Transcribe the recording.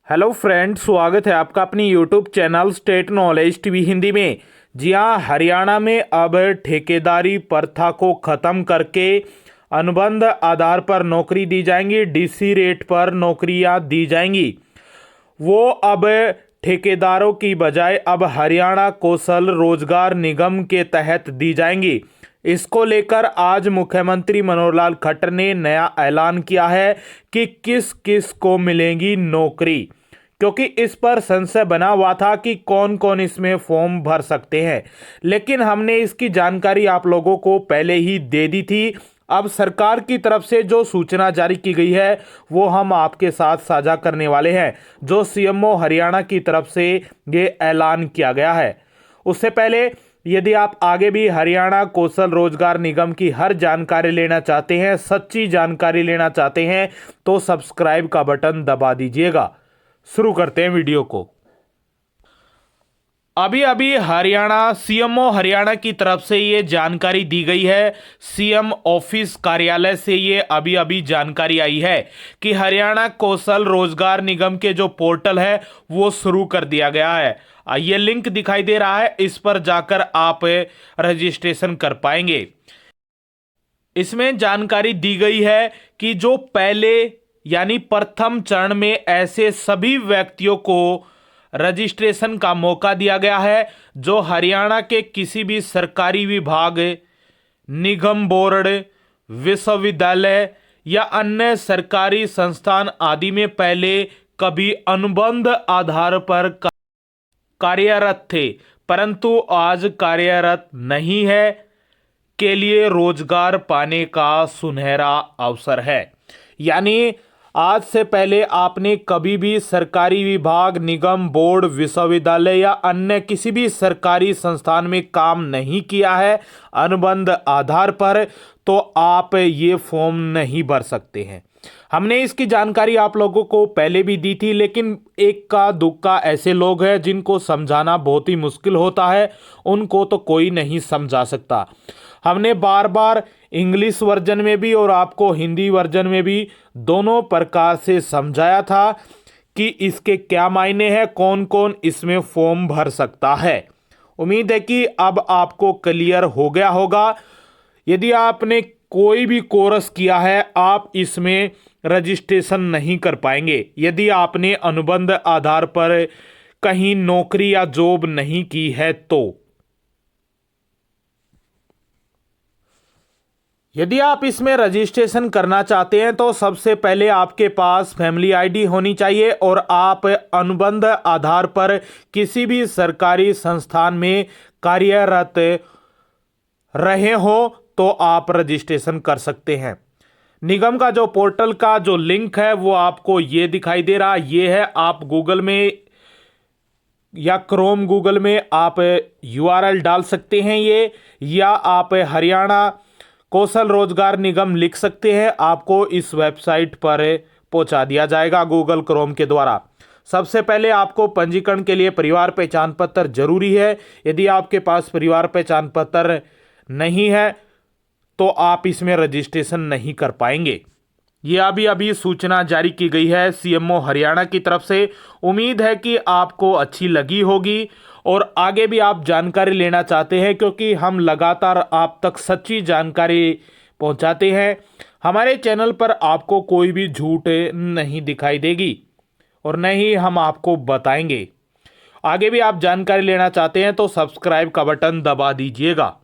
Hello friends, स्वागत है आपका अपनी YouTube channel state knowledge TV Hindi में। जी हाँ, हरियाणा में अब ठेकेदारी प्रथा को ख़त्म करके अनुबंध आधार पर नौकरी दी जाएंगी। डीसी रेट पर नौकरियां दी जाएंगी। वो अब ठेकेदारों की बजाय अब हरियाणा कौशल रोजगार निगम के तहत दी जाएंगी। इसको लेकर आज मुख्यमंत्री मनोहर लाल खट्टर ने नया ऐलान किया है कि किस किस को मिलेंगी नौकरी, क्योंकि इस पर संशय बना हुआ था कि कौन कौन इसमें फॉर्म भर सकते हैं। लेकिन हमने इसकी जानकारी आप लोगों को पहले ही दे दी थी। अब सरकार की तरफ से जो सूचना जारी की गई है वो हम आपके साथ साझा करने वाले हैं, जो सीएमओ हरियाणा की तरफ से ये ऐलान किया गया है। उससे पहले यदि आप आगे भी हरियाणा कौशल रोजगार निगम की हर जानकारी लेना चाहते हैं, सच्ची जानकारी लेना चाहते हैं, तो सब्सक्राइब का बटन दबा दीजिएगा। शुरू करते हैं वीडियो को। अभी अभी हरियाणा सीएमओ हरियाणा की तरफ से ये जानकारी दी गई है। सीएम ऑफिस कार्यालय से ये अभी अभी जानकारी आई है कि हरियाणा कौशल रोजगार निगम के जो पोर्टल है वो शुरू कर दिया गया है। ये लिंक दिखाई दे रहा है, इस पर जाकर आप रजिस्ट्रेशन कर पाएंगे। इसमें जानकारी दी गई है कि जो पहले यानी प्रथम चरण में ऐसे सभी व्यक्तियों को रजिस्ट्रेशन का मौका दिया गया है जो हरियाणा के किसी भी सरकारी विभाग, निगम बोर्ड, विश्वविद्यालय या अन्य सरकारी संस्थान आदि में पहले कभी अनुबंध आधार पर कार्यरत थे परंतु आज कार्यरत नहीं है, के लिए रोजगार पाने का सुनहरा अवसर है। यानी आज से पहले आपने कभी भी सरकारी विभाग, निगम बोर्ड, विश्वविद्यालय या अन्य किसी भी सरकारी संस्थान में काम नहीं किया है अनुबंध आधार पर, तो आप ये फॉर्म नहीं भर सकते हैं। हमने इसकी जानकारी आप लोगों को पहले भी दी थी, लेकिन इक्का दुक्का ऐसे लोग हैं जिनको समझाना बहुत ही मुश्किल होता है, उनको तो कोई नहीं समझा सकता। हमने बार बार इंग्लिश वर्जन में भी और आपको हिंदी वर्जन में भी दोनों प्रकार से समझाया था कि इसके क्या मायने हैं, कौन कौन इसमें फॉर्म भर सकता है। उम्मीद है कि अब आपको क्लियर हो गया होगा। यदि आपने कोई भी कोर्स किया है, आप इसमें रजिस्ट्रेशन नहीं कर पाएंगे। यदि आपने अनुबंध आधार पर कहीं नौकरी या जॉब नहीं की है तो यदि आप इसमें रजिस्ट्रेशन करना चाहते हैं तो सबसे पहले आपके पास फैमिली आईडी होनी चाहिए और आप अनुबंध आधार पर किसी भी सरकारी संस्थान में कार्यरत रहे हो तो आप रजिस्ट्रेशन कर सकते हैं। निगम का जो पोर्टल का जो लिंक है वो आपको ये दिखाई दे रहा ये है। आप गूगल में या क्रोम गूगल में आप यूआरएल डाल सकते हैं ये, या आप हरियाणा कौशल रोजगार निगम लिख सकते हैं, आपको इस वेबसाइट पर पहुंचा दिया जाएगा गूगल क्रोम के द्वारा। सबसे पहले आपको पंजीकरण के लिए परिवार पहचान पत्र जरूरी है। यदि आपके पास परिवार पहचान पत्र नहीं है तो आप इसमें रजिस्ट्रेशन नहीं कर पाएंगे। ये अभी अभी सूचना जारी की गई है सीएमओ हरियाणा की तरफ से। उम्मीद है कि आपको अच्छी लगी होगी और आगे भी आप जानकारी लेना चाहते हैं, क्योंकि हम लगातार आप तक सच्ची जानकारी पहुंचाते हैं। हमारे चैनल पर आपको कोई भी झूठ नहीं दिखाई देगी और न ही हम आपको बताएंगे। आगे भी आप जानकारी लेना चाहते हैं तो सब्सक्राइब का बटन दबा दीजिएगा।